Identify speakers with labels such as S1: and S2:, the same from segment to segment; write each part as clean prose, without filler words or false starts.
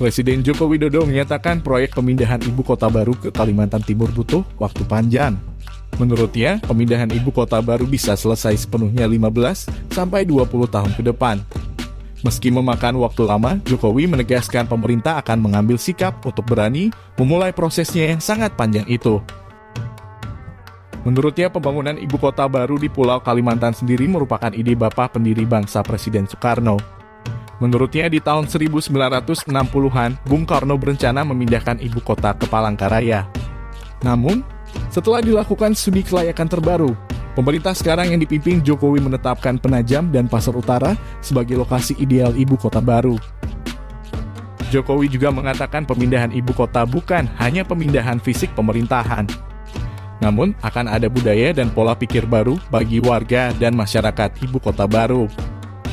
S1: Presiden Joko Widodo menyatakan proyek pemindahan ibu kota baru ke Kalimantan Timur butuh waktu panjang. Menurutnya, pemindahan ibu kota baru bisa selesai sepenuhnya 15-20 tahun ke depan. Meski memakan waktu lama, Jokowi menegaskan pemerintah akan mengambil sikap untuk berani memulai prosesnya yang sangat panjang itu. Menurutnya, pembangunan ibu kota baru di Pulau Kalimantan sendiri merupakan ide Bapak pendiri bangsa Presiden Soekarno. Menurutnya, di tahun 1960-an, Bung Karno berencana memindahkan ibu kota ke Palangkaraya. Namun, setelah dilakukan studi kelayakan terbaru, pemerintah sekarang yang dipimpin Jokowi menetapkan Penajam dan Pasar Utara sebagai lokasi ideal ibu kota baru. Jokowi juga mengatakan pemindahan ibu kota bukan hanya pemindahan fisik pemerintahan, namun akan ada budaya dan pola pikir baru bagi warga dan masyarakat ibu kota baru.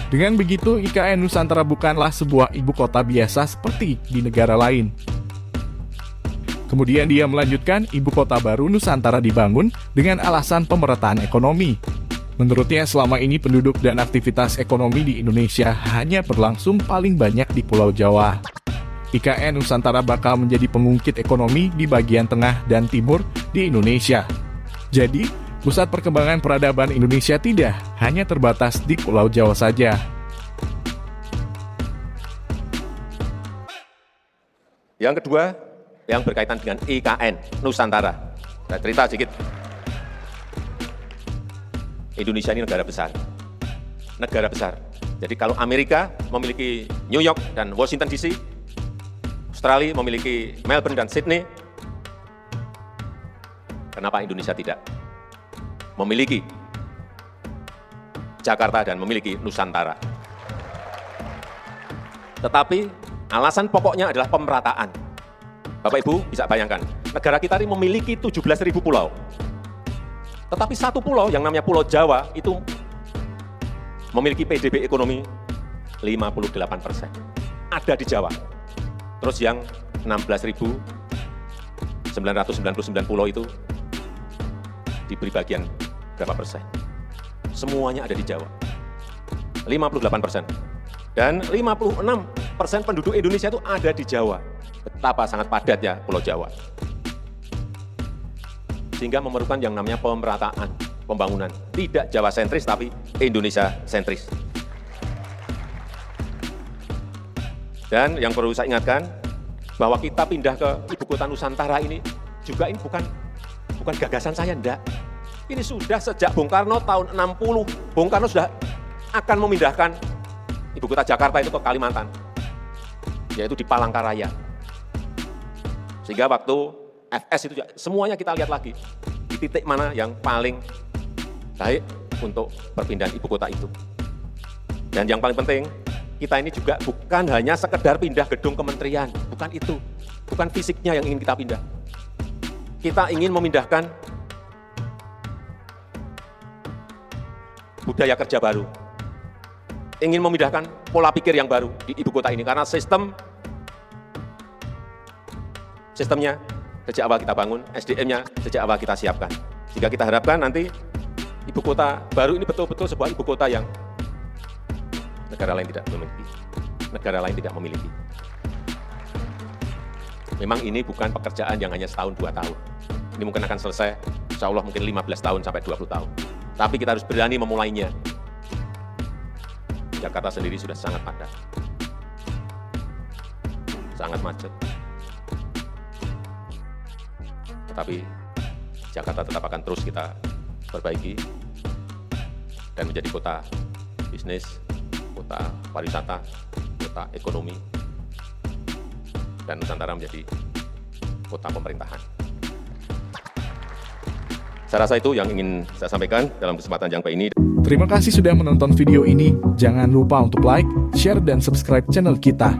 S1: Dengan begitu, IKN Nusantara bukanlah sebuah ibu kota biasa seperti di negara lain. Kemudian dia melanjutkan, ibu kota baru Nusantara dibangun dengan alasan pemerataan ekonomi. Menurutnya, selama ini penduduk dan aktivitas ekonomi di Indonesia hanya berlangsung paling banyak di Pulau Jawa. IKN Nusantara bakal menjadi pengungkit ekonomi di bagian tengah dan timur di Indonesia. Jadi, pusat perkembangan peradaban Indonesia tidak hanya terbatas di Pulau Jawa saja.
S2: Yang kedua, yang berkaitan dengan IKN Nusantara. Saya cerita sedikit. Indonesia ini negara besar. Negara besar. Jadi kalau Amerika memiliki New York dan Washington DC, Australia memiliki Melbourne dan Sydney, kenapa Indonesia tidak memiliki Jakarta dan memiliki Nusantara? Tetapi alasan pokoknya adalah pemerataan. Bapak Ibu bisa bayangkan, negara kita ini memiliki 17.000 pulau. Tetapi satu pulau yang namanya Pulau Jawa itu memiliki PDB ekonomi 58%. Ada di Jawa. Terus yang 16.999 pulau itu diberi bagian berapa persen? Semuanya ada di Jawa. 58%. Dan 56% penduduk Indonesia itu ada di Jawa. Betapa sangat padat ya Pulau Jawa. Sehingga memerlukan yang namanya pemerataan, pembangunan. Tidak Jawa sentris, tapi Indonesia sentris. Dan yang perlu saya ingatkan, bahwa kita pindah ke Ibu Kota Nusantara ini, juga ini bukan gagasan saya, enggak. Ini sudah sejak Bung Karno tahun 60, Bung Karno sudah akan memindahkan Ibu Kota Jakarta itu ke Kalimantan, yaitu di Palangkaraya. Sehingga waktu FS itu semuanya kita lihat lagi, di titik mana yang paling baik untuk perpindahan ibu kota itu. Dan yang paling penting, kita ini juga bukan hanya sekedar pindah gedung kementerian, bukan itu, bukan fisiknya yang ingin kita pindah. Kita ingin memindahkan budaya kerja baru, ingin memindahkan pola pikir yang baru di ibu kota ini, karena sistemnya sejak awal kita bangun, SDM-nya sejak awal kita siapkan. Jika kita harapkan nanti ibu kota baru ini betul-betul sebuah ibu kota yang negara lain tidak memiliki. Memang ini bukan pekerjaan yang hanya setahun 2 tahun. Ini mungkin akan selesai, insya Allah mungkin 15 tahun sampai 20 tahun. Tapi kita harus berani memulainya. Jakarta sendiri sudah sangat padat, sangat macet. Tetapi Jakarta tetap akan terus kita perbaiki dan menjadi kota bisnis, kota pariwisata, kota ekonomi, dan Nusantara menjadi kota pemerintahan. Saya rasa itu yang ingin saya sampaikan dalam kesempatan yang baik ini.
S1: Terima kasih sudah menonton video ini. Jangan lupa untuk like, share, dan subscribe channel kita.